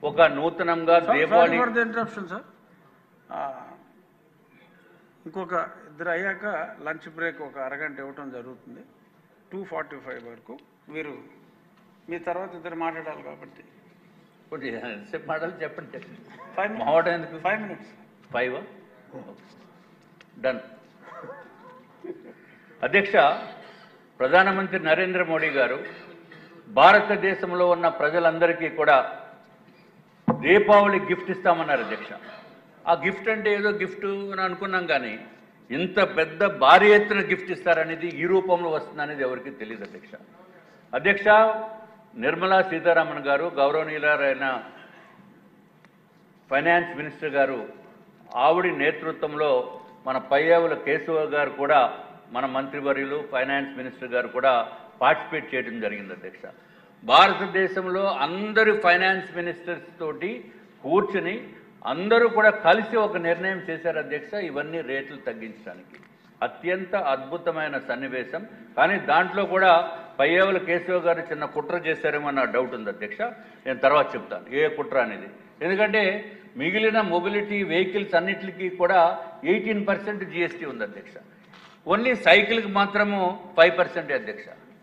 ఒక నూతనంగా Deepavali interruption sir, ఇంకొక ఇద్దరు అయ్యాక లంచ్ బ్రేక్ ఒక అరగంట ఇవ్వటం జరుగుతుంది. 2:45 వరకు మీరు మీ తర్వాత ఇద్దరు మాట్లాడాలి కాబట్టి ఎంతసేపు మాట్లాడాలి చెప్పండి. 5 minutes 5 డన్. అధ్యక్ష, ప్రధానమంత్రి నరేంద్ర మోడీ గారు భారతదేశంలో ఉన్న ప్రజలందరికీ కూడా దీపావళి గిఫ్ట్ ఇస్తామన్నారు అధ్యక్ష. ఆ గిఫ్ట్ అంటే ఏదో గిఫ్ట్ అని అనుకున్నాం, కానీ ఇంత పెద్ద భారీ ఎత్తున గిఫ్ట్ ఇస్తారనేది ఈ రూపంలో వస్తుందనేది ఎవరికి తెలియదు అధ్యక్ష. అధ్యక్ష, నిర్మలా సీతారామన్ గారు, గౌరవనీయులైన ఫైనాన్స్ మినిస్టర్ గారు ఆవిడ నేతృత్వంలో మన పయ్యావుల కేశవ గారు కూడా, మన మంత్రివర్యులు ఫైనాన్స్ మినిస్టర్ గారు కూడా పార్టిసిపేట్ చేయడం జరిగింది అధ్యక్ష. భారతదేశంలో అందరు ఫైనాన్స్ మినిస్టర్స్ తోటి కూర్చుని అందరూ కూడా కలిసి ఒక నిర్ణయం చేశారు అధ్యక్ష, ఇవన్నీ రేట్లు తగ్గించడానికి. అత్యంత అద్భుతమైన సన్నివేశం. కానీ దాంట్లో కూడా పయ్యావుల కేశవ గారు చిన్న కుట్ర చేశారేమో నా డౌట్ ఉంది అధ్యక్ష. నేను తర్వాత చెప్తాను ఏ కుట్ర అనేది. ఎందుకంటే మిగిలిన మొబిలిటీ వెహికల్స్ అన్నిటికీ కూడా 18% GST ఉంది అధ్యక్ష. ఓన్లీ సైకిల్కి మాత్రము 5% అధ్యక్ష.